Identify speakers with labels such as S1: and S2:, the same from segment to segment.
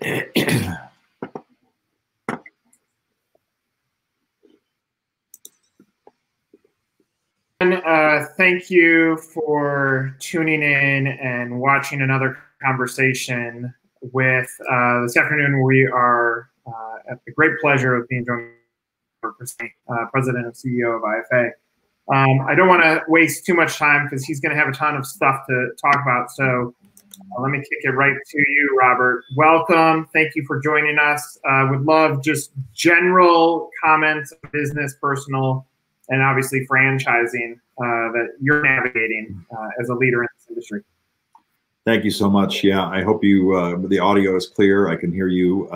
S1: Thank you for tuning in and watching another conversation with this afternoon. We are at the great pleasure of being joined by Robert Cresanti, President and CEO of IFA. I don't want to waste too much time because he's going to have a ton of stuff to talk about. So let me kick it right to you, Robert. Welcome. Thank you for joining us. Would love just general comments, business, personal, and obviously franchising that you're navigating as a leader in this industry.
S2: Thank you so much. Yeah, I hope you the audio is clear. I can hear you.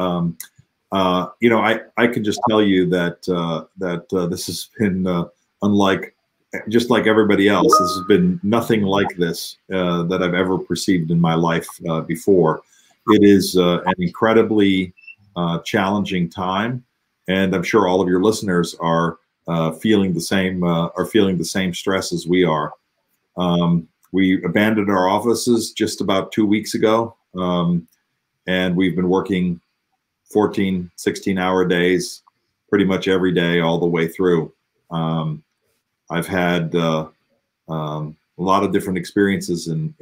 S2: You know, I can just tell you that this has been unlike, just like everybody else. This has been nothing like this that I've ever perceived in my life before. It is an incredibly challenging time, and I'm sure all of your listeners are feeling the same stress as we are. We abandoned our offices just about 2 weeks ago, and we've been working 14, 16-hour days pretty much every day all the way through. I've had a lot of different experiences in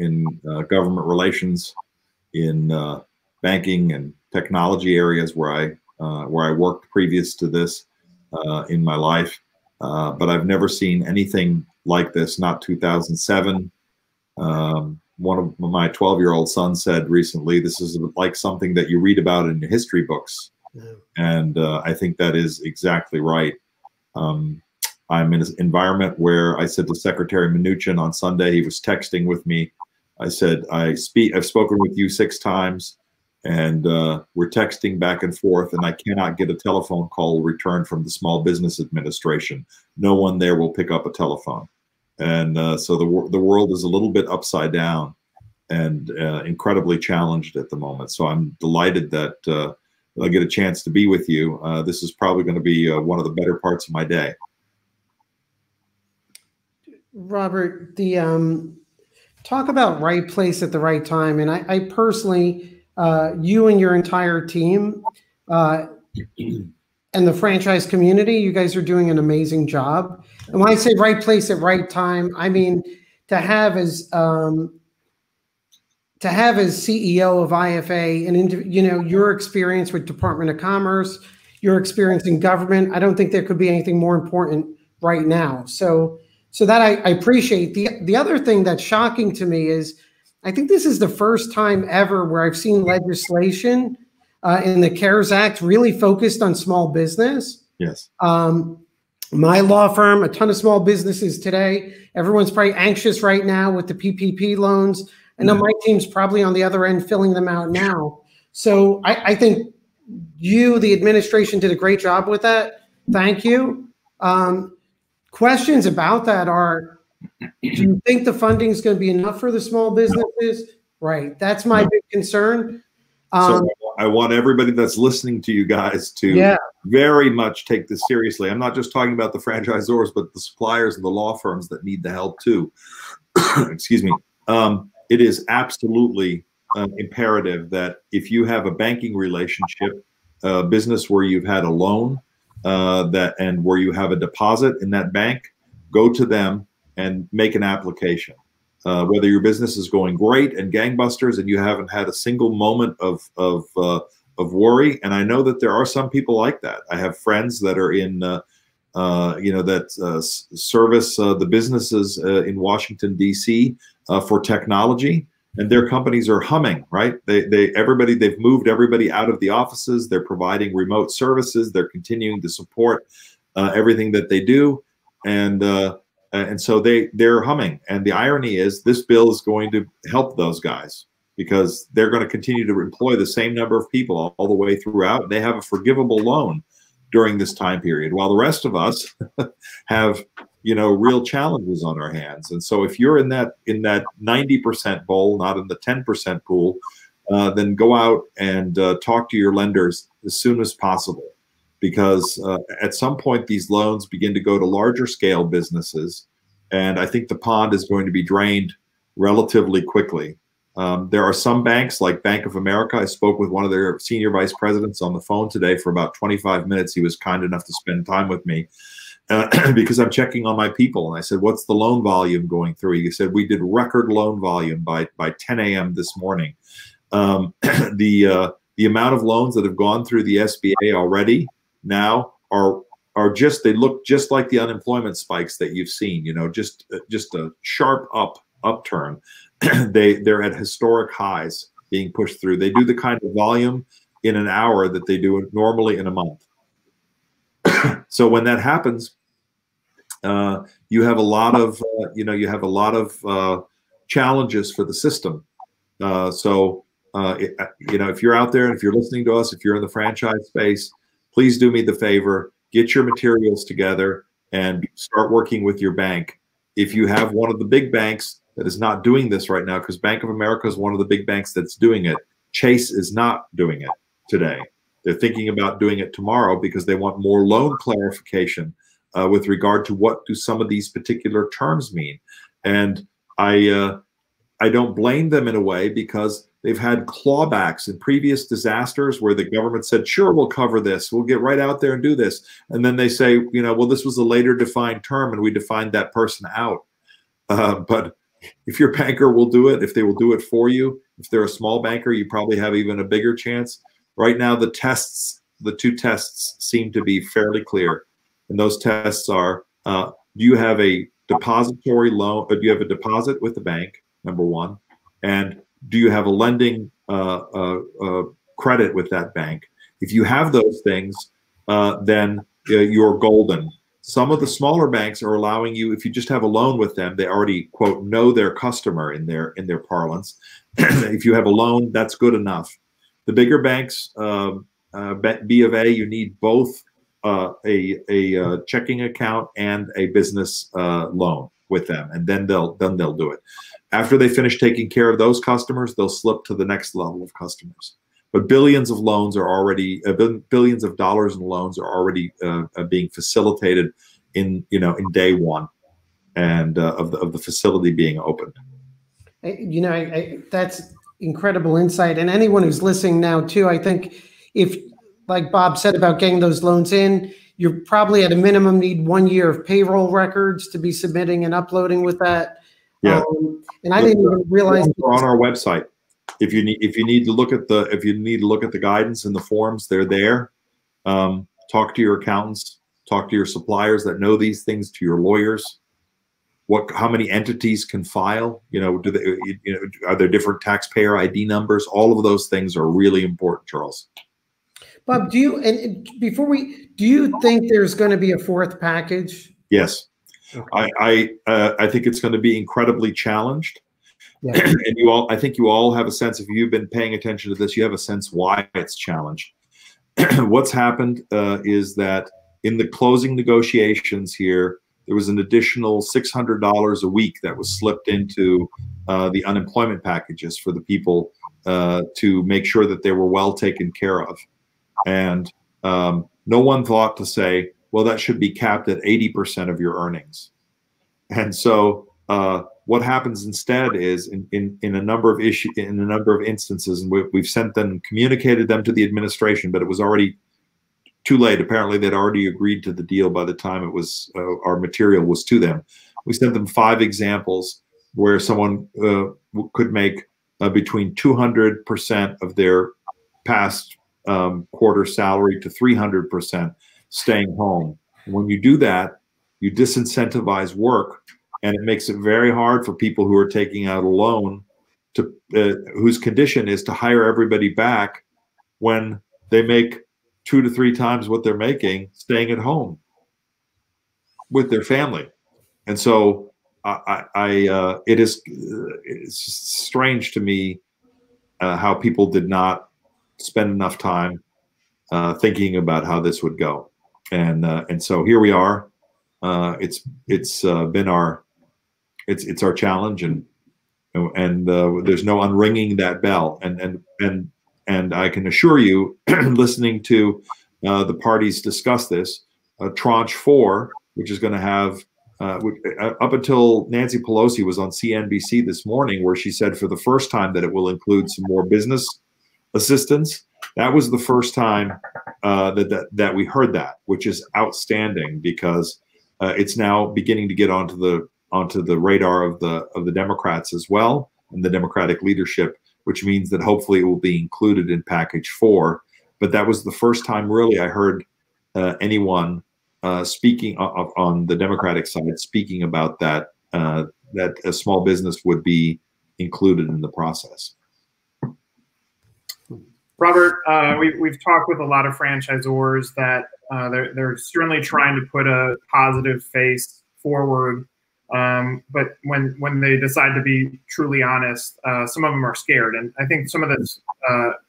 S2: government relations, in banking and technology areas where I worked previous to this in my life, but I've never seen anything like this. Not 2007. One of my 12-year-old sons said recently, "This is like something that you read about in history books." Yeah. And I think that is exactly right. I'm in an environment where I said to Secretary Mnuchin on Sunday, he was texting with me. I said, I've spoken with you 6 times, and we're texting back and forth, and I cannot get a telephone call returned from the Small Business Administration. No one there will pick up a telephone. And so the world is a little bit upside down and incredibly challenged at the moment. So I'm delighted that I get a chance to be with you. This is probably going to be one of the better parts of my day.
S3: Robert, the talk about right place at the right time. And I personally, you and your entire team and the franchise community, you guys are doing an amazing job. And when I say right place at right time, I mean to have as CEO of IFA and, you know, your experience with Department of Commerce, your experience in government, I don't think there could be anything more important right now. So that I appreciate. The other thing that's shocking to me is I think this is the first time ever where I've seen legislation in the CARES Act really focused on small business.
S2: Yes.
S3: My law firm, a ton of small businesses today. Everyone's probably anxious right now with the PPP loans. I know my team's probably on the other end filling them out now. So I think you, the administration, did a great job with that. Thank you. Questions about that are, do you think the funding is going to be enough for the small businesses? Right. That's my big concern.
S2: So I want everybody that's listening to you guys to very much take this seriously. I'm not just talking about the franchisors, but the suppliers and the law firms that need the help too. Excuse me. It is absolutely imperative that if you have a banking relationship, a business where you've had a loan, and where you have a deposit in that bank, go to them and make an application. Whether your business is going great and gangbusters and you haven't had a single moment of worry, and I know that there are some people like that. I have friends that are in, you know, that service the businesses in Washington D.C. For technology, and their companies are humming, right? They've moved everybody out of the offices. They're providing remote services. They're continuing to support everything that they do, and so they're humming. And the irony is, this bill is going to help those guys because they're going to continue to employ the same number of people all the way throughout. They have a forgivable loan during this time period, while the rest of us have, you know, real challenges on our hands. And so if you're in that 90% bowl, not in the 10% pool, then go out and talk to your lenders as soon as possible, because at some point these loans begin to go to larger scale businesses, and I think the pond is going to be drained relatively quickly. There are some banks like Bank of America. I spoke with one of their senior vice presidents on the phone today for about 25 minutes. He was kind enough to spend time with me because I'm checking on my people. And I said, what's the loan volume going through? He said, we did record loan volume by 10 a.m. this morning. The amount of loans that have gone through the SBA already now are just, they look just like the unemployment spikes that you've seen, you know, just a sharp upturn. They're at historic highs being pushed through. They do the kind of volume in an hour that they do normally in a month. So when that happens, you have a lot of challenges for the system. If you're out there and if you're listening to us, if you're in the franchise space, please do me the favor, get your materials together and start working with your bank. If you have one of the big banks that is not doing this right now, because Bank of America is one of the big banks that's doing it, Chase is not doing it today. They're thinking about doing it tomorrow because they want more loan clarification with regard to what do some of these particular terms mean. And I don't blame them in a way, because they've had clawbacks in previous disasters where the government said, sure, we'll cover this. We'll get right out there and do this. And then they say, you know, well, this was a later defined term and we defined that person out. But if your banker will do it, if they will do it for you, if they're a small banker, you probably have even a bigger chance. Right now, the two tests seem to be fairly clear. And those tests are, do you have a depository loan, or do you have a deposit with the bank, number one? And do you have a lending credit with that bank? If you have those things, then you're golden. Some of the smaller banks are allowing you, if you just have a loan with them, they already, quote, know their customer in their parlance. If you have a loan, that's good enough. The bigger banks, B of A, you need both a checking account and a business loan with them, and then they'll do it. After they finish taking care of those customers, they'll slip to the next level of customers. But billions of loans are already billions of dollars in loans are already being facilitated in day one, and of the facility being opened.
S3: You know, that's incredible insight. And anyone who's listening now too, I think if, like Bob said about getting those loans in, you probably at a minimum need 1 year of payroll records to be submitting and uploading with that.
S2: Yeah.
S3: And I didn't even realize
S2: they're on our website. If you need to look at the guidance and the forms, they're there. Talk to your accountants, talk to your suppliers that know these things, to your lawyers. How many entities can file? You know, are there different taxpayer ID numbers? All of those things are really important, Charles.
S3: Bob, do you think there's going to be a fourth package?
S2: Yes.
S3: Okay.
S2: I think it's going to be incredibly challenged. Yeah. And I think you all have a sense, if you've been paying attention to this, you have a sense why it's challenged. What's happened is that in the closing negotiations here, there was an additional $600 a week that was slipped into the unemployment packages for the people to make sure that they were well taken care of. And no one thought to say, well, that should be capped at 80% of your earnings. And so what happens instead is in a number of instances, and we've communicated them to the administration, but it was already too late. Apparently, they'd already agreed to the deal by the time it was our material was to them. We sent them 5 examples where someone could make between 200% of their past quarter salary to 300% staying home. When you do that, you disincentivize work, and it makes it very hard for people who are taking out a loan to whose condition is to hire everybody back when they make 2 to 3 times what they're making staying at home with their family. And so it's strange to me how people did not spend enough time thinking about how this would go. And so here we are. It's our challenge, and there's no unringing that bell. And I can assure you, listening to the parties discuss this, tranche 4, which is going to have up until Nancy Pelosi was on CNBC this morning, where she said for the first time that it will include some more business assistance. That was the first time that we heard that, which is outstanding, because it's now beginning to get onto the radar of the Democrats as well, and the Democratic leadership, which means that hopefully it will be included in Package 4. But that was the first time really I heard anyone speaking on the Democratic side speaking about that that a small business would be included in the process.
S1: Robert, we've talked with a lot of franchisors that they're certainly trying to put a positive face forward, but when they decide to be truly honest, some of them are scared, and I think some of this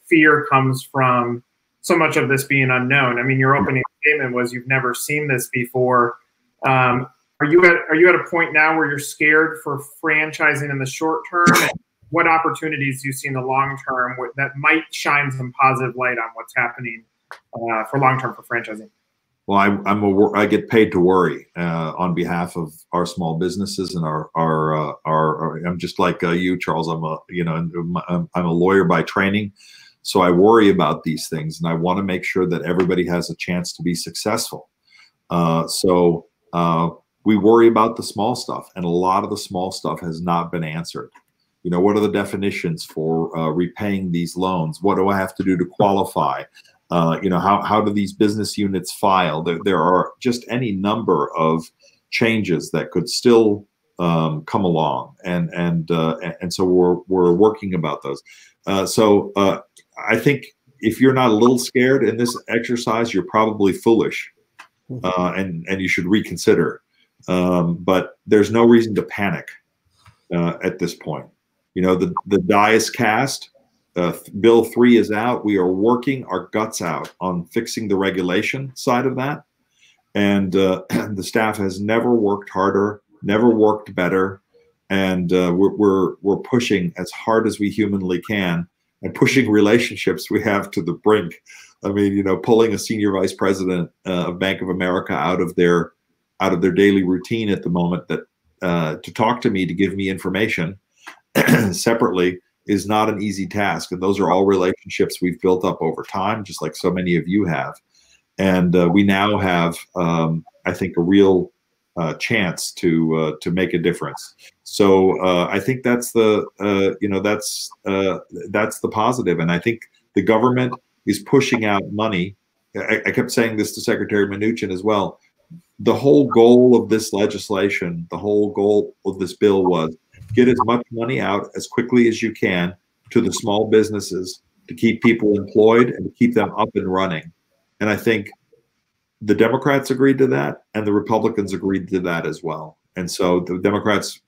S1: fear comes from so much of this being unknown. I mean, your opening statement was you've never seen this before. Are you at a point now where you're scared for franchising in the short term? And what opportunities do you see in the long term that might shine some positive light on what's happening for long term for franchising?
S2: Well, I get paid to worry on behalf of our small businesses and our I'm just like you, Charles. I'm a lawyer by training, so I worry about these things, and I want to make sure that everybody has a chance to be successful. So we worry about the small stuff, and a lot of the small stuff has not been answered. You know, what are the definitions for repaying these loans? What do I have to do to qualify? How do these business units file? There are just any number of changes that could still come along, and so we're working about those. So I think if you're not a little scared in this exercise, you're probably foolish, and you should reconsider. But there's no reason to panic at this point. You know, the die is cast. Bill 3 is out. We are working our guts out on fixing the regulation side of that. And the staff has never worked harder, never worked better. And we're pushing as hard as we humanly can, and pushing relationships we have to the brink. I mean, you know, pulling a senior vice president of Bank of America out of their daily routine at the moment to talk to me, to give me information separately, is not an easy task. And those are all relationships we've built up over time, just like so many of you have. And we now have, I think, a real chance to make a difference. So I think that's the that's the positive. And I think the government is pushing out money. I kept saying this to Secretary Mnuchin as well. The whole goal of this legislation, the whole goal of this bill was get as much money out as quickly as you can to the small businesses to keep people employed and to keep them up and running. And I think the Democrats agreed to that, and the Republicans agreed to that as well. And so the Democrats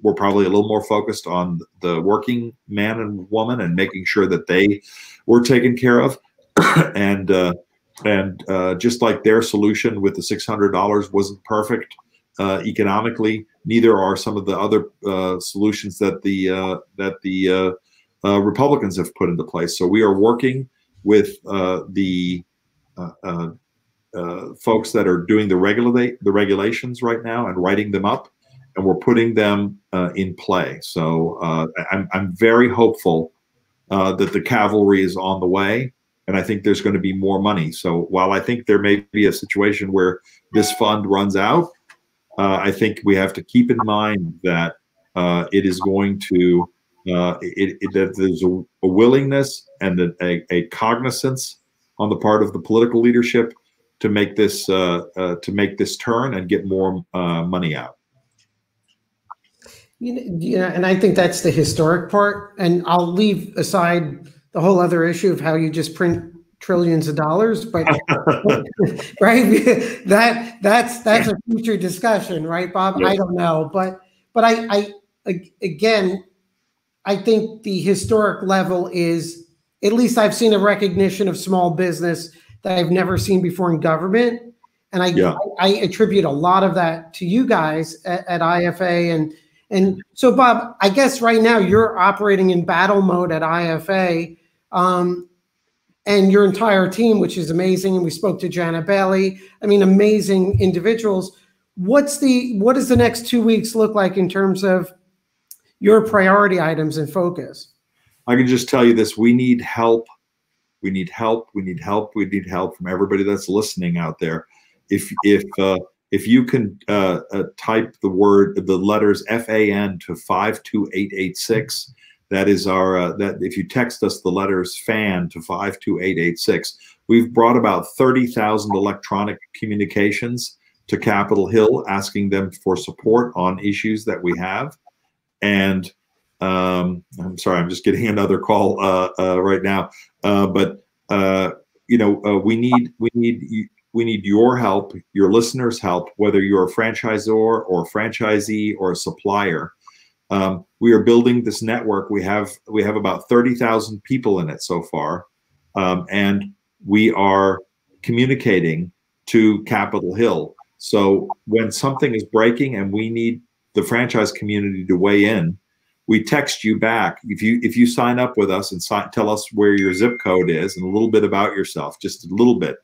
S2: were probably a little more focused on the working man and woman and making sure that they were taken care of. And just like their solution with the $600 wasn't perfect economically, neither are some of the other solutions that the Republicans have put into place. So we are working with the folks that are doing the regulations right now and writing them up, and we're putting them in play. So I'm very hopeful that the cavalry is on the way, and I think there's going to be more money. So while I think there may be a situation where this fund runs out, I think we have to keep in mind that it is going to that there's a willingness and a cognizance on the part of the political leadership to make this turn and get more money out.
S3: Yeah, and I think that's the historic part. And I'll leave aside the whole other issue of how you just print trillions of dollars, but right, that's a future discussion, right, Bob? Yes. I don't know, but I again, I think the historic level is, at least I've seen a recognition of small business that I've never seen before in government, and I attribute a lot of that to you guys at IFA, and so Bob, I guess right now you're operating in battle mode at IFA. And your entire team, which is amazing. And we spoke to Janet Bailey. I mean, amazing individuals. what does the next 2 weeks look like in terms of your priority items and focus?
S2: I can just tell you this: we need help. We need help. We need help. We need help from everybody that's listening out there. If you can type the letters FAN to 52886, that is our that if you text us the letters FAN to 52886, we've brought about 30,000 electronic communications to Capitol Hill asking them for support on issues that we have. And I'm sorry, I'm just getting another call right now. We need your help, your listeners' help, whether you're a franchisor or a franchisee or a supplier. We are building this network. We have about 30,000 people in it so far, and we are communicating to Capitol Hill. So when something is breaking and we need the franchise community to weigh in, we text you back. If you sign up with us and tell us where your zip code is and a little bit about yourself, just a little bit,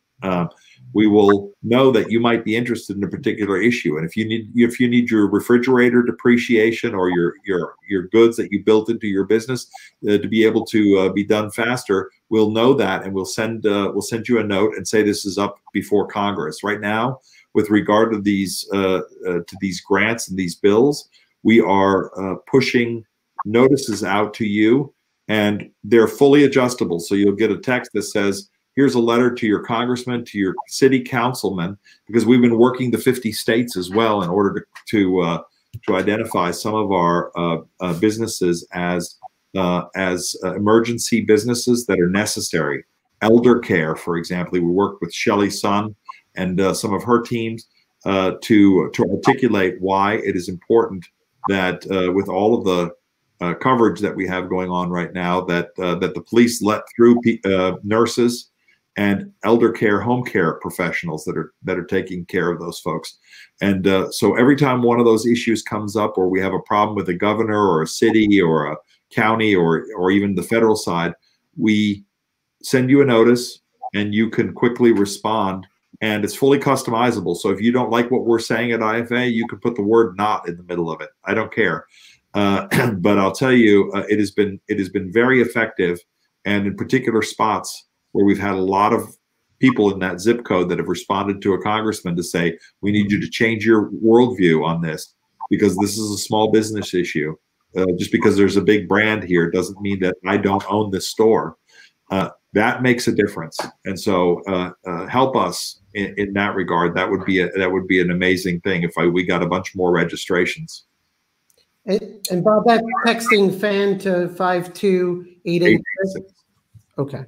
S2: we will know that you might be interested in a particular issue. And if you need your refrigerator depreciation or your goods that you built into your business to be able to be done faster, we'll know that, and we'll send you a note and say this is up before Congress. Right now, with regard to these grants and these bills, we are pushing notices out to you, and they're fully adjustable. So you'll get a text that says, here's a letter to your congressman, to your city councilman, because we've been working the 50 states as well in order to identify some of our businesses as emergency businesses that are necessary. Elder care, for example, we worked with Shelley Sun and some of her teams to articulate why it is important that with all of the coverage that we have going on right now, that the police let through nurses and elder care, home care professionals that are taking care of those folks. And so every time one of those issues comes up, or we have a problem with a governor or a city or a county or even the federal side, we send you a notice and you can quickly respond. And it's fully customizable. So if you don't like what we're saying at IFA, you can put the word "not" in the middle of it. I don't care. But I'll tell you, it has been very effective. And in particular spots where we've had a lot of people in that zip code that have responded to a congressman to say, we need you to change your worldview on this, because this is a small business issue. Just because there's a big brand here doesn't mean that I don't own this store. That makes a difference. And so help us in that regard. That would be an amazing thing if we got a bunch more registrations.
S3: And Bob, that texting FAN to 52886. Okay.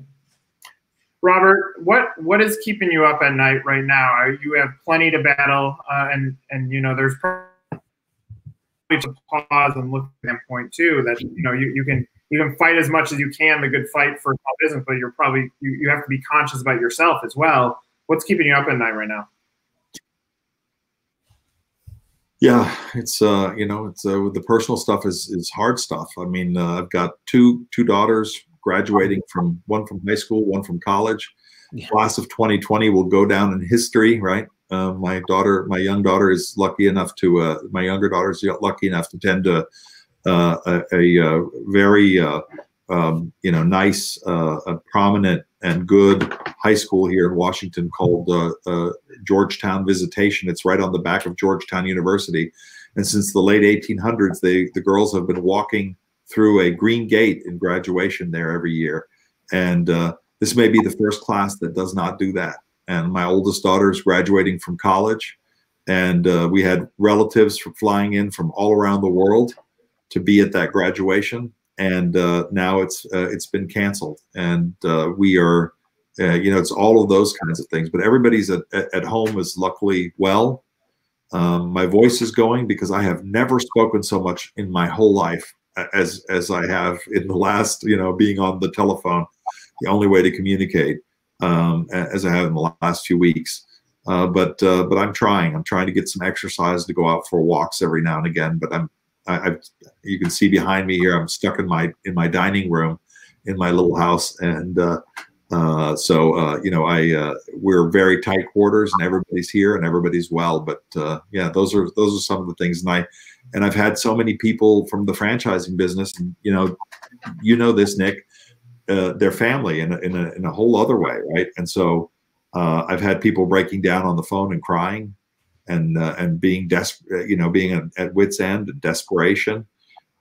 S1: Robert, what is keeping you up at night right now? You have plenty to battle, and you know there's probably to pause and look at that point too. That you can fight as much as you can the good fight for small business, but you're probably you have to be conscious about yourself as well. What's keeping you up at night right now?
S2: Yeah, it's the personal stuff is hard stuff. I mean, I've got two daughters graduating one from high school, one from college. Yeah. Class of 2020 will go down in history, right? My young daughter is lucky enough to my younger daughter is lucky enough to attend a very nice, prominent and good high school here in Washington called Georgetown Visitation. It's right on the back of Georgetown University, and since the late 1800s, the girls have been walking through a green gate in graduation there every year, and this may be the first class that does not do that. And my oldest daughter is graduating from college, and we had relatives flying in from all around the world to be at that graduation, and now it's been canceled, and we are, it's all of those kinds of things. But everybody's at home is luckily well. My voice is going because I have never spoken so much in my whole life as I have in the last, being on the telephone, the only way to communicate, as I have in the last few weeks. But I'm trying to get some exercise, to go out for walks every now and again. But you can see behind me here, I'm stuck in my dining room in my little house, and We're very tight quarters, and everybody's here and everybody's well. But yeah, those are some of the things. And I've had so many people from the franchising business, and this, Nick, their family in a whole other way, right? And so I've had people breaking down on the phone and crying, and being desperate, being at wit's end and desperation.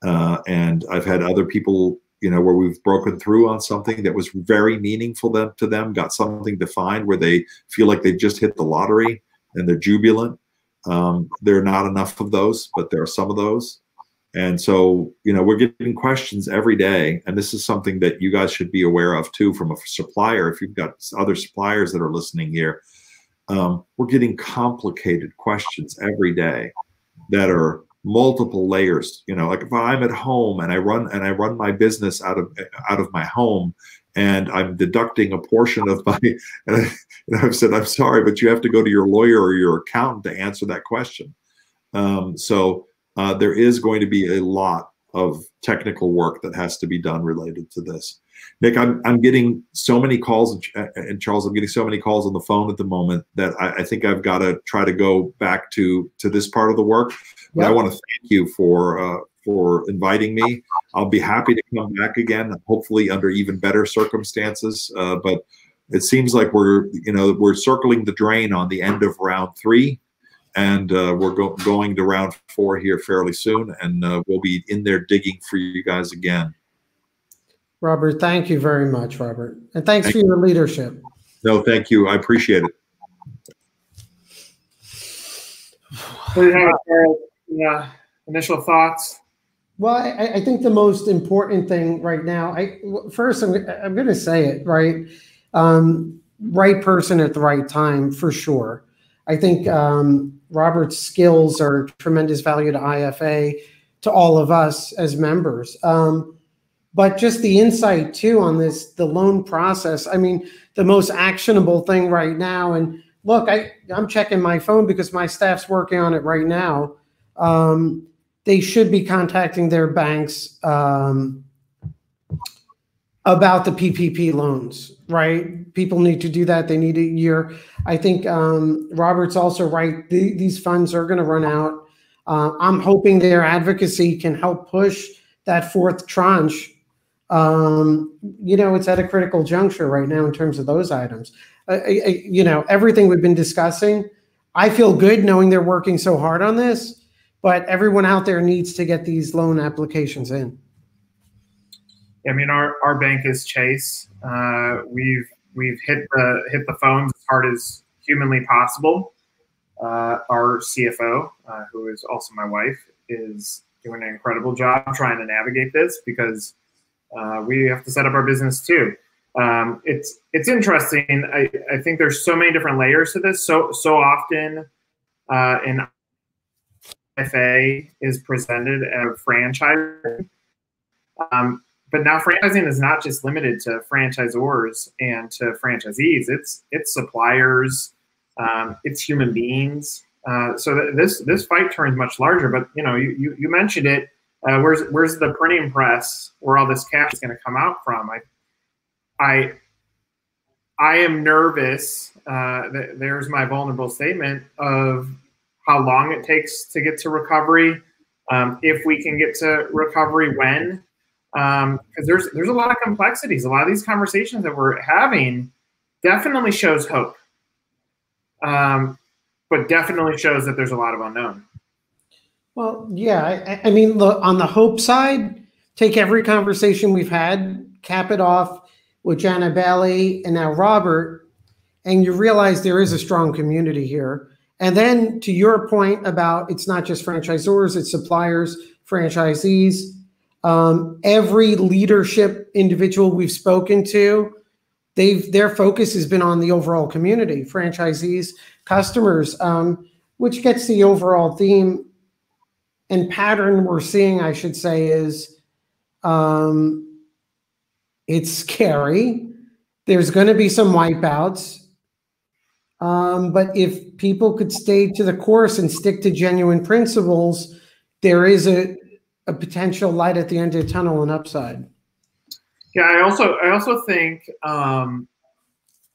S2: And I've had other people, where we've broken through on something that was very meaningful to them, got something defined where they feel like they've just hit the lottery and they're jubilant. There are not enough of those, but there are some of those. And so, we're getting questions every day. And this is something that you guys should be aware of too, from a supplier. If you've got other suppliers that are listening here, we're getting complicated questions every day that are multiple layers. Like if I'm at home and I run my business out of my home, and I'm deducting a portion of my, and I've said, I'm sorry, but you have to go to your lawyer or your accountant to answer that question. There is going to be a lot of technical work that has to be done related to this. Nick, I'm getting so many calls, and Charles, I'm getting so many calls on the phone at the moment that I think I've got to try to go back to this part of the work. But I want to thank you for inviting me. I'll be happy to come back again, hopefully under even better circumstances. But it seems like we're circling the drain on the end of round 3. And we're going to round 4 here fairly soon, and we'll be in there digging for you guys again.
S3: Robert, thank you very much, Robert. And thanks for your leadership.
S2: No, thank you. I appreciate it.
S1: Yeah. Initial thoughts?
S3: Well, I think the most important thing right now, first I'm going to say it, right? Right person at the right time, for sure. I think Robert's skills are tremendous value to IFA, to all of us as members. But just the insight too on the loan process. I mean, the most actionable thing right now, and look, I'm checking my phone because my staff's working on it right now. They should be contacting their banks about the PPP loans, right? People need to do that. They need a year. I think Robert's also right. These funds are going to run out. I'm hoping their advocacy can help push that 4th tranche. It's at a critical juncture right now in terms of those items. Everything we've been discussing, I feel good knowing they're working so hard on this, but everyone out there needs to get these loan applications in.
S1: I mean, our bank is Chase. We've hit the phones as hard as humanly possible. Our CFO, who is also my wife, is doing an incredible job trying to navigate this because we have to set up our business too. It's interesting. I think there's so many different layers to this. So often in IFA is presented as franchise. But now franchising is not just limited to franchisors and to franchisees. It's suppliers, it's human beings. So this fight turns much larger. But you mentioned it. Where's the printing press where all this cash is going to come out from? I am nervous. There's my vulnerable statement of how long it takes to get to recovery. If we can get to recovery, when. Because there's a lot of complexities. A lot of these conversations that we're having definitely shows hope, but definitely shows that there's a lot of unknown.
S3: Well, yeah. I mean, look, on the hope side, take every conversation we've had, cap it off with Jana Bailey and now Robert, and you realize there is a strong community here. And then to your point about it's not just franchisors, it's suppliers, franchisees. Every leadership individual we've spoken to, their focus has been on the overall community, franchisees, customers, which gets the overall theme and pattern we're seeing, I should say, is it's scary. There's going to be some wipeouts. But if people could stay to the course and stick to genuine principles, there is a potential light at the end of the tunnel and upside.
S1: Yeah, I also think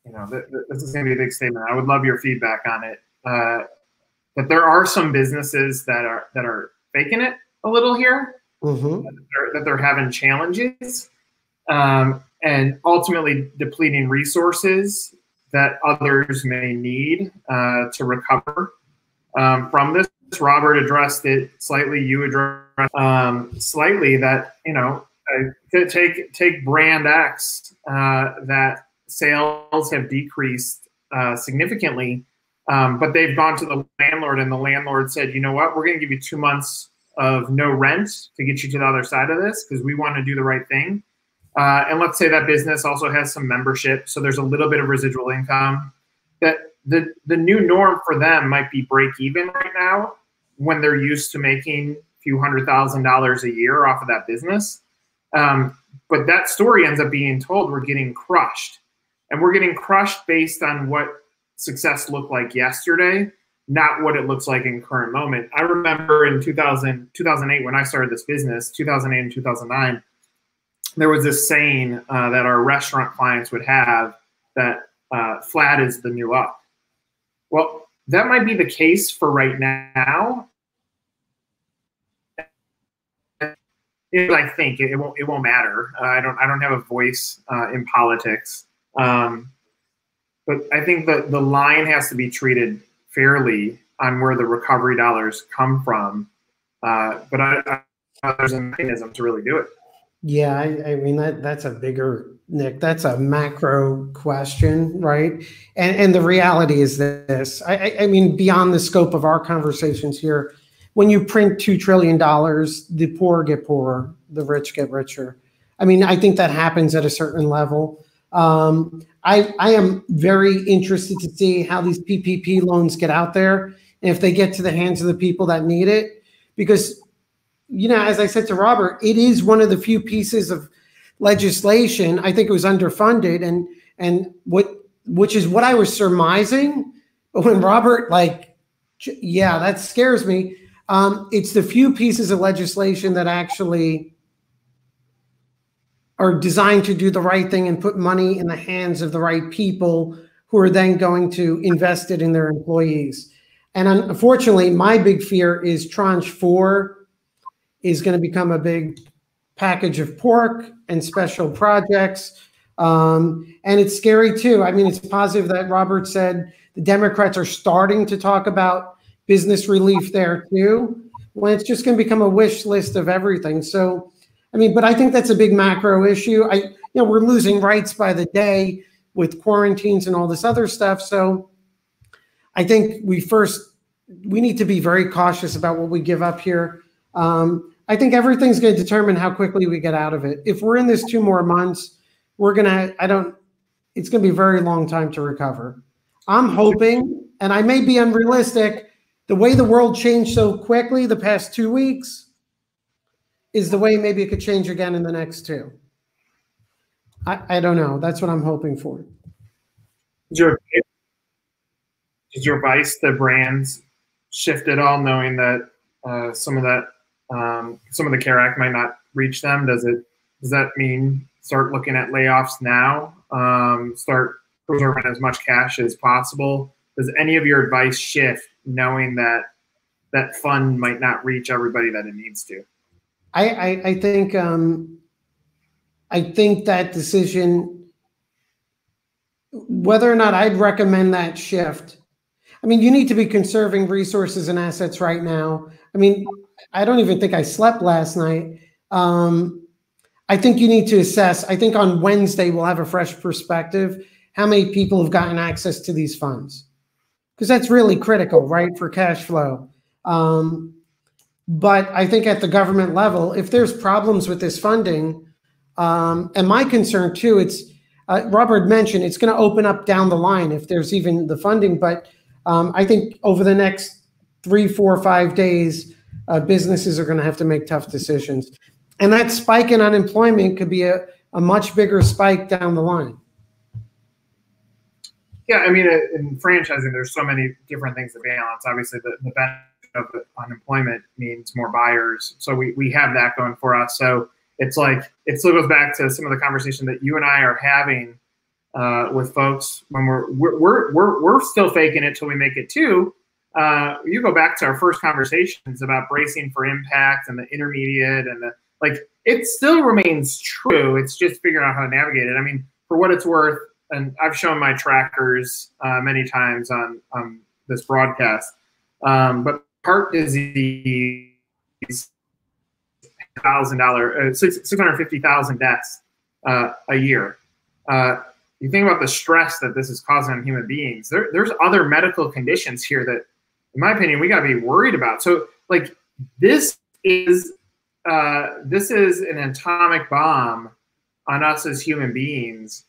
S1: this is going to be a big statement. I would love your feedback on it. That there are some businesses that are faking it a little here, that they're having challenges, and ultimately depleting resources that others may need to recover from this. Robert addressed it slightly. You addressed slightly that, take brand X, that sales have decreased significantly, but they've gone to the landlord, and the landlord said, you know what, we're going to give you 2 months of no rent to get you to the other side of this because we want to do the right thing. And let's say that business also has some membership, so there's a little bit of residual income. That the new norm for them might be break even right now when they're used to making a few $100,000 a year off of that business. But that story ends up being told, we're getting crushed. And we're getting crushed based on what success looked like yesterday, not what it looks like in current moment. I remember in 2008, when I started this business, 2008 and 2009, there was this saying that our restaurant clients would have that flat is the new up. Well, that might be the case for right now. I think it won't matter. I don't have a voice in politics, but I think that the line has to be treated fairly on where the recovery dollars come from. But there's a mechanism to really do it.
S3: Yeah, I mean that's a bigger, Nick. That's a macro question, right? And the reality is this. I mean, beyond the scope of our conversations here, when you print $2 trillion, the poor get poorer, the rich get richer. I mean, I think that happens at a certain level. I am very interested to see how these PPP loans get out there and if they get to the hands of the people that need it, because, as I said to Robert, it is one of the few pieces of legislation. I think it was underfunded, and which is what I was surmising. But when Robert, that scares me. It's the few pieces of legislation that actually are designed to do the right thing and put money in the hands of the right people who are then going to invest it in their employees. And unfortunately, my big fear is tranche 4 is going to become a big package of pork and special projects. And it's scary too. I mean, it's positive that Robert said the Democrats are starting to talk about business relief there too, when it's just going to become a wish list of everything. So, I mean, but I think that's a big macro issue. We're losing rights by the day with quarantines and all this other stuff. So I think we need to be very cautious about what we give up here. I think everything's going to determine how quickly we get out of it. If we're in this 2 more months, it's going to be a very long time to recover. I'm hoping, and I may be unrealistic, the way the world changed so quickly the past 2 weeks is the way maybe it could change again in the next 2. I don't know. That's what I'm hoping for.
S1: Does your advice to brands shift at all, knowing that some of the CARE Act might not reach them? Does that mean start looking at layoffs now? Start preserving as much cash as possible? Does any of your advice shift, knowing that that fund might not reach everybody that it needs to?
S3: I think that decision, whether or not I'd recommend that shift. I mean, you need to be conserving resources and assets right now. I mean, I don't even think I slept last night. I think you need to assess. I think on Wednesday we'll have a fresh perspective. How many people have gotten access to these funds? Because that's really critical, right, for cash flow. But I think at the government level, if there's problems with this funding, and my concern too, it's Robert mentioned it's going to open up down the line if there's even the funding. But I think over the next 3, 4, 5 days, businesses are going to have to make tough decisions. And that spike in unemployment could be a much bigger spike down the line.
S1: Yeah, I mean, in franchising, there's so many different things to balance. Obviously, the benefit of unemployment means more buyers. So we have that going for us. So it's like, it still goes back to some of the conversation that you and I are having with folks when we're still faking it till we make it too. You go back to our first conversations about bracing for impact and the intermediate and it still remains true. It's just figuring out how to navigate it. I mean, for what it's worth, and I've shown my trackers many times on this broadcast, but heart disease, $1,000, 650,000 deaths a year. You think about the stress that this is causing on human beings. There's other medical conditions here that, in my opinion, we got to be worried about. So, like, this is an atomic bomb on us as human beings.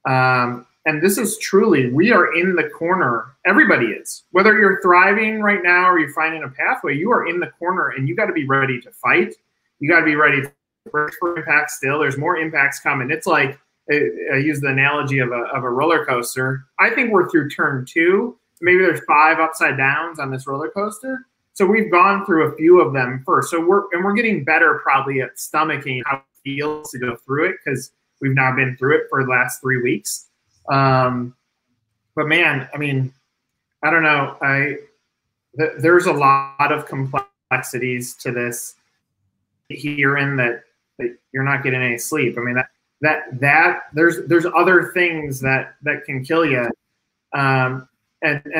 S1: And this is truly, we are in the corner. Everybody is. Whether you're thriving right now or you're finding a pathway, you are in the corner, and you got to be ready to fight. You got to be ready for impact still. There's more impacts coming. It's like, I use the analogy of a roller coaster. I think we're through turn 2. Maybe there's 5 upside downs on this roller coaster. So we've gone through a few of them first. So we're getting better probably at stomaching how it feels to go through it, because we've now been through it for the last 3 weeks. But man, I mean, I don't know. There's a lot of complexities to this herein that you're not getting any sleep. I mean, that there's other things that can kill you. And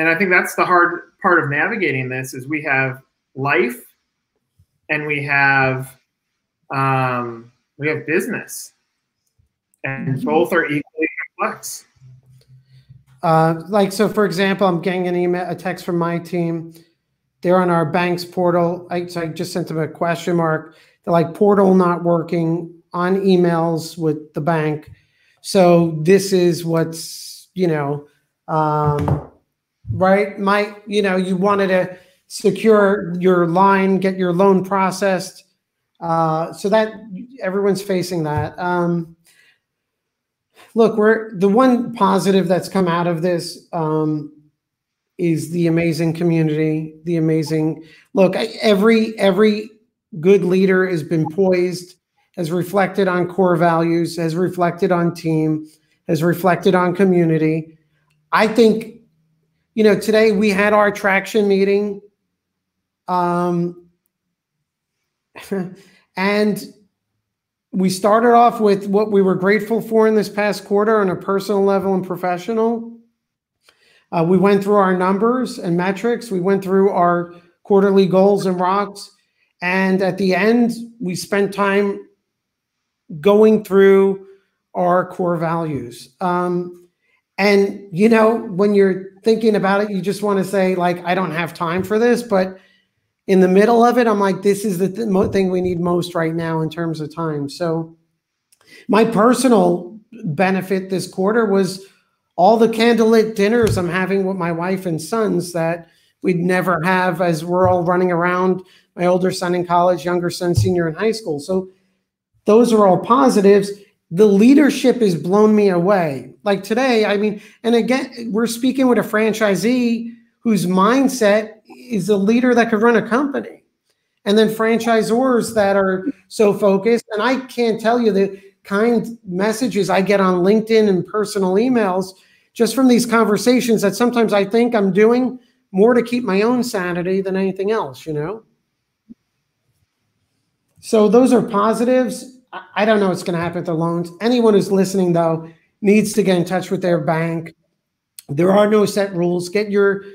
S1: I think that's the hard part of navigating this is we have life and we have business, and both are equally complex.
S3: So for example, I'm getting a text from my team. They're on our bank's portal. So I just sent them a question mark. They're like, portal not working on emails with the bank. So this is what's, right? You wanted to secure your line, get your loan processed. So that everyone's facing that. Look, the one positive that's come out of this is the amazing community, every good leader has been poised, has reflected on core values, has reflected on team, has reflected on community. I think, today we had our traction meeting, and we started off with what we were grateful for in this past quarter on a personal level and professional. We went through our numbers and metrics. We went through our quarterly goals and rocks. And at the end, we spent time going through our core values. And, when you're thinking about it, you just want to say, like, I don't have time for this. But in the middle of it, I'm like, this is the thing we need most right now in terms of time. So my personal benefit this quarter was all the candlelit dinners I'm having with my wife and sons that we'd never have as we're all running around, my older son in college, younger son, senior in high school. So those are all positives. The leadership has blown me away. Like today, I mean, and again, we're speaking with a franchisee whose mindset is a leader that could run a company. And then franchisors that are so focused. And I can't tell you the kind messages I get on LinkedIn and personal emails just from these conversations that sometimes I think I'm doing more to keep my own sanity than anything else, So those are positives. I don't know what's going to happen with the loans. Anyone who's listening, though, needs to get in touch with their bank. There are no set rules. Get your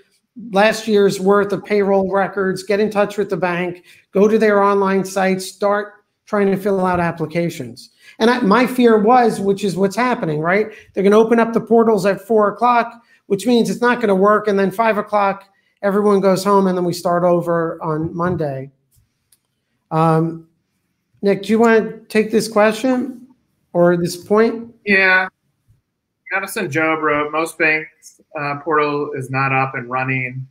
S3: last year's worth of payroll records, get in touch with the bank, go to their online site, start trying to fill out applications. And my fear was, which is what's happening, right? They're going to open up the portals at 4 o'clock, which means it's not going to work. And then 5 o'clock, everyone goes home and then we start over on Monday. Nick, do you want to take this question or this point?
S1: Yeah. Madison Job wrote, most banks portal is not up and running,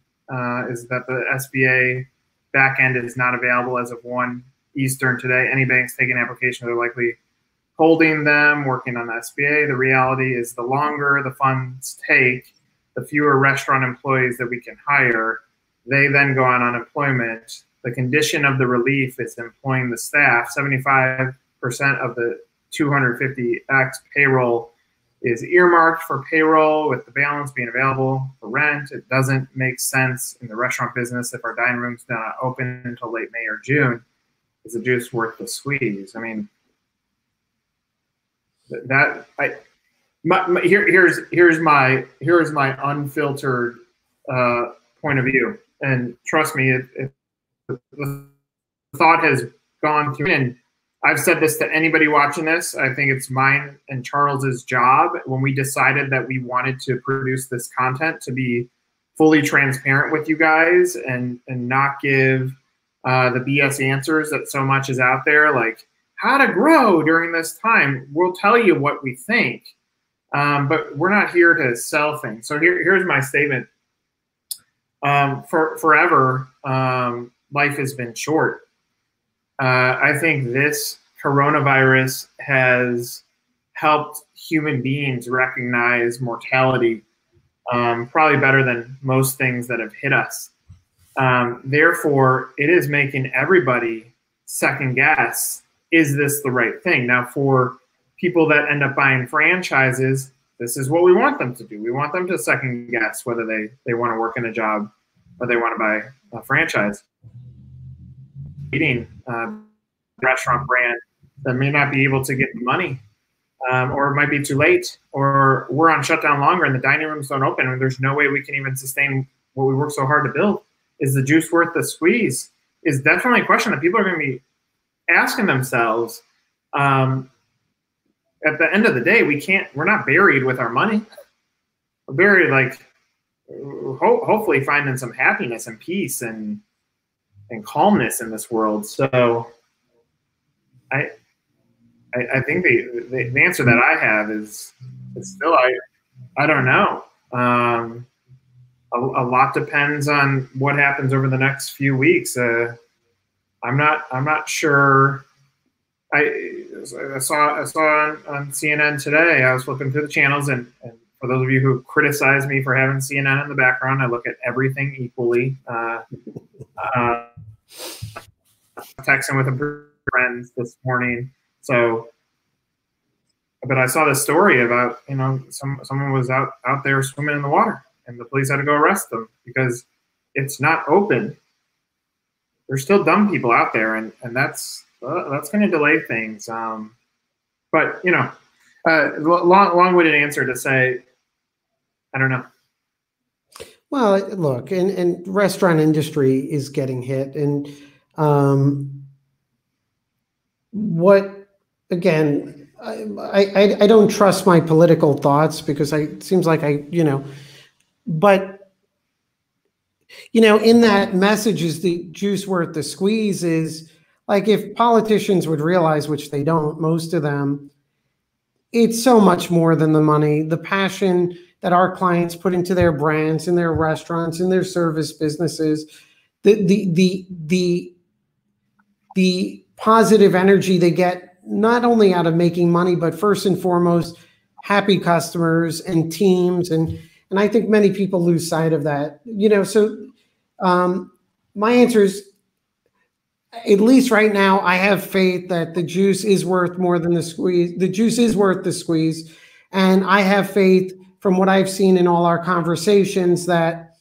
S1: is that the SBA backend is not available as of 1 Eastern today. Any banks taking applications are likely holding them, working on the SBA. The reality is the longer the funds take, the fewer restaurant employees that we can hire. They then go on unemployment. The condition of the relief is employing the staff. 75% of the 250X payroll is earmarked for payroll with the balance being available for rent. It doesn't make sense in the restaurant business if our dining room's not open until late May or June. Is the juice worth the squeeze? I mean, here's my unfiltered point of view, and trust me, if the thought has gone through, and I've said this to anybody watching this, I think it's mine and Charles's job when we decided that we wanted to produce this content to be fully transparent with you guys and not give the BS answers that so much is out there, like how to grow during this time. We'll tell you what we think, but we're not here to sell things. So here's my statement. Forever, life has been short. I think this coronavirus has helped human beings recognize mortality probably better than most things that have hit us. Therefore, it is making everybody second guess, is this the right thing? Now, for people that end up buying franchises, this is what we want them to do. We want them to second guess whether they want to work in a job or they want to buy a franchise. Eating restaurant brand that may not be able to get the money, or it might be too late, or we're on shutdown longer and the dining rooms don't open and there's no way we can even sustain what we worked so hard to build. Is the juice worth the squeeze? Is definitely a question that people are going to be asking themselves. At the end of the day, we're not buried with our money. We're buried, like, hopefully finding some happiness and peace and calmness in this world. So I think the answer that I have is still I don't know. A lot depends on what happens over the next few weeks. I'm not sure. I saw on CNN today. I was flipping through the channels, and for those of you who criticize me for having CNN in the background, I look at everything equally. Texting with a friend this morning. So, but I saw this story about, someone was out there swimming in the water, and the police had to go arrest them because it's not open. There's still dumb people out there, and that's going to delay things. But long-winded answer to say, I don't know.
S3: Well, look, and restaurant industry is getting hit, and again, I don't trust my political thoughts because it seems like but in that message, is the juice worth the squeeze? Is like, if politicians would realize, which they don't, most of them, it's so much more than the money, the passion that our clients put into their brands, in their restaurants, in their service businesses, the positive energy they get, not only out of making money, but first and foremost, happy customers and teams. And I think many people lose sight of that, so my answer is, at least right now, I have faith that the juice is worth more than the squeeze. The juice is worth the squeeze. And I have faith from what I've seen in all our conversations that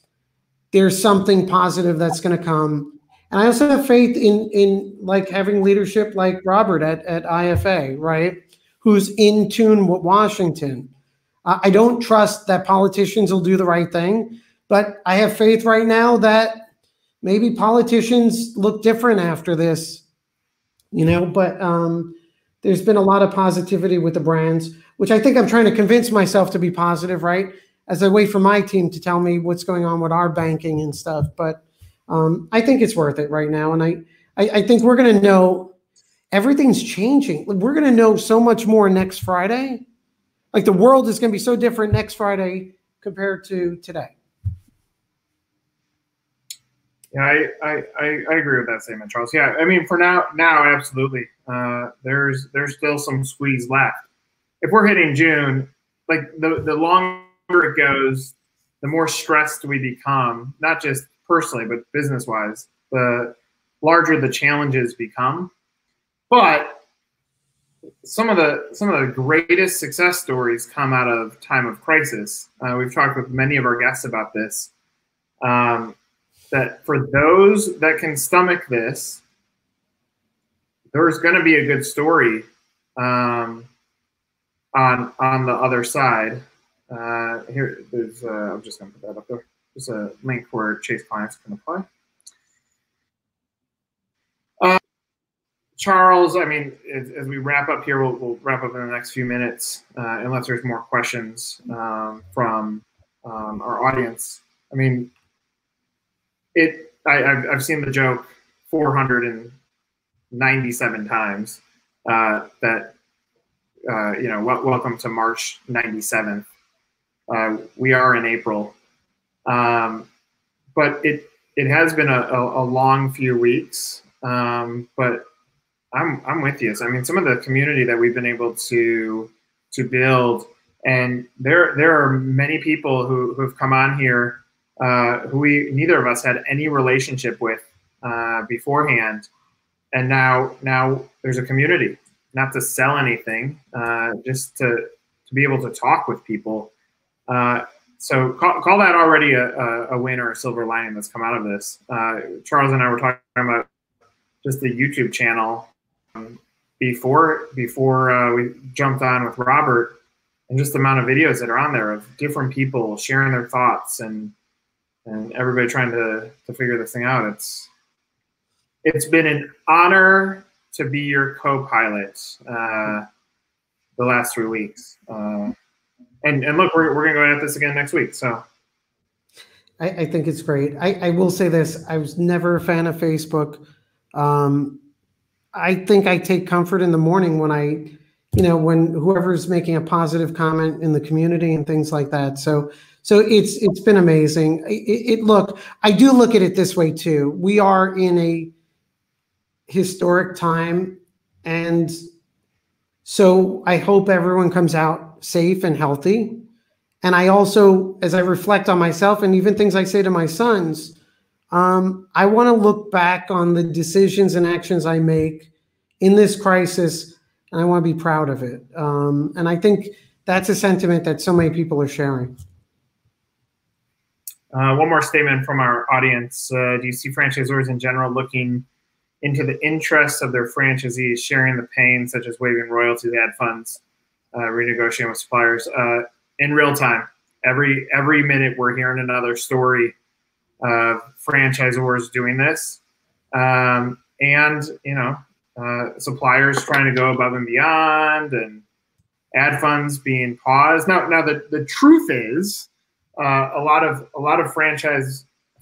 S3: there's something positive that's going to come. And I also have faith in like having leadership like Robert at IFA, right? Who's in tune with Washington. I don't trust that politicians will do the right thing, but I have faith right now that maybe politicians look different after this, but there's been a lot of positivity with the brands, which I think I'm trying to convince myself to be positive, right? As I wait for my team to tell me what's going on with our banking and stuff. But I think it's worth it right now. And I think we're going to know everything's changing. We're going to know so much more next Friday. Like, the world is going to be so different next Friday compared to today.
S1: Yeah, I agree with that statement, Charles. Yeah, I mean, for now, absolutely. There's still some squeeze left. If we're hitting June, like the longer it goes, the more stressed we become, not just personally, but business-wise, the larger the challenges become. But some of the greatest success stories come out of time of crisis. We've talked with many of our guests about this. That for those that can stomach this, there's going to be a good story on the other side. Here, there's I'm just going to put that up there. There's a link where Chase clients can apply. Charles, I mean, as we wrap up here, we'll wrap up in the next few minutes, unless there's more questions from our audience. I mean, I've seen the joke 497 times that welcome to March 97th. We are in April, but it has been a long few weeks. But I'm with you. So, I mean, some of the community that we've been able to build, and there are many people who have come on here who neither of us had any relationship with beforehand, and now there's a community. Not to sell anything, just to be able to talk with people. So call that already a win or a silver lining that's come out of this. Charles and I were talking about just the YouTube channel before we jumped on with Robert, and just the amount of videos that are on there of different people sharing their thoughts and everybody trying to figure this thing out. It's been an honor to be your co-pilot the last 3 weeks. And look, we're going to go at this again next week. So
S3: I think it's great. I will say this. I was never a fan of Facebook. I think I take comfort in the morning when when whoever's making a positive comment in the community and things like that. So it's been amazing. Look, I do look at it this way too. We are in a historic time, and so I hope everyone comes out safe and healthy. And I also, as I reflect on myself and even things I say to my sons, I want to look back on the decisions and actions I make in this crisis, and I want to be proud of it. And I think that's a sentiment that so many people are sharing.
S1: One more statement from our audience. Do you see franchisors in general looking into the interests of their franchisees, sharing the pain, such as waiving royalties, ad funds, renegotiating with suppliers in real time? Every minute we're hearing another story of franchisors doing this, and suppliers trying to go above and beyond, and ad funds being paused. Now the truth is, a lot of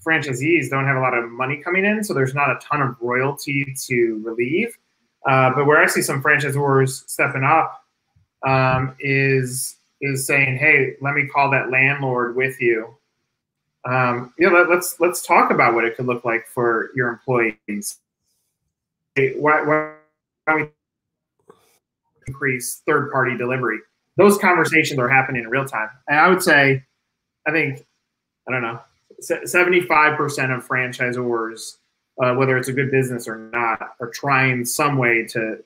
S1: franchisees don't have a lot of money coming in, so there's not a ton of royalty to relieve. But where I see some franchisors stepping up is saying, "Hey, let me call that landlord with you. Let's talk about what it could look like for your employees. Why we increase third-party delivery?" Those conversations are happening in real time, and I would say, I don't know, 75% of franchisors, whether it's a good business or not, are trying some way to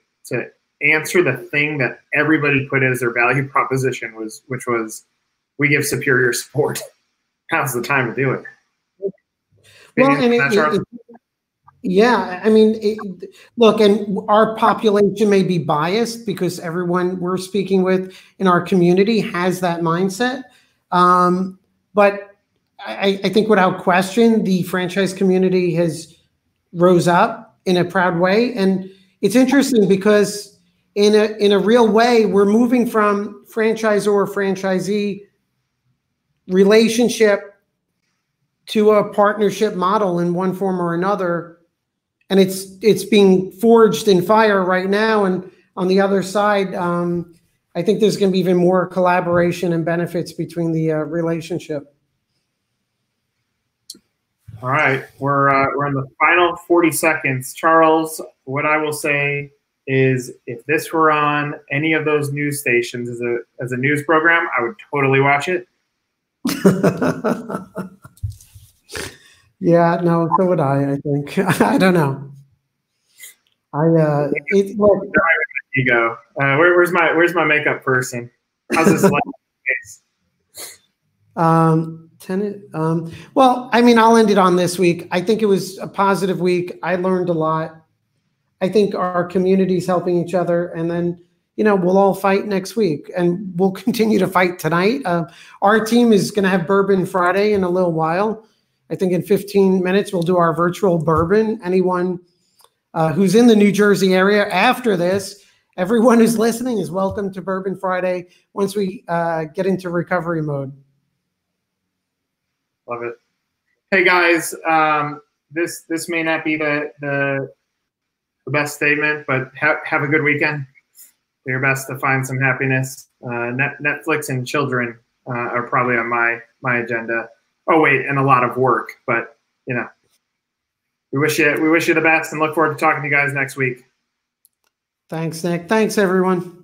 S1: answer the thing that everybody put as their value proposition which was, we give superior support. Now's the time to do it.
S3: Well, and yeah, I mean, look, and our population may be biased because everyone we're speaking with in our community has that mindset. But I think without question, the franchise community has rose up in a proud way. And it's interesting because in a real way, we're moving from franchisor-franchisee relationship to a partnership model in one form or another. And it's being forged in fire right now. And on the other side, I think there's going to be even more collaboration and benefits between the relationship.
S1: All right, we're in the final 40 seconds. Charles, what I will say is, if this were on any of those news stations as a news program, I would totally watch it.
S3: Yeah, no, so would I think. I don't know.
S1: ego. Where's my makeup person? How's this like?
S3: Well, I mean, I'll end it on this week. I think it was a positive week. I learned a lot. I think our community's helping each other, and then, you know, we'll all fight next week, and we'll continue to fight tonight. Our team is going to have Bourbon Friday in a little while. I think in 15 minutes, we'll do our virtual bourbon. Anyone who's in the New Jersey area after this, everyone who's listening is welcome to Bourbon Friday once we get into recovery mode.
S1: Love it. Hey guys, this may not be the best statement, but have a good weekend. Do your best to find some happiness. Netflix and children are probably on my agenda. Oh wait, and a lot of work, but you know, we wish you the best and look forward to talking to you guys next week.
S3: Thanks, Nick. Thanks, everyone.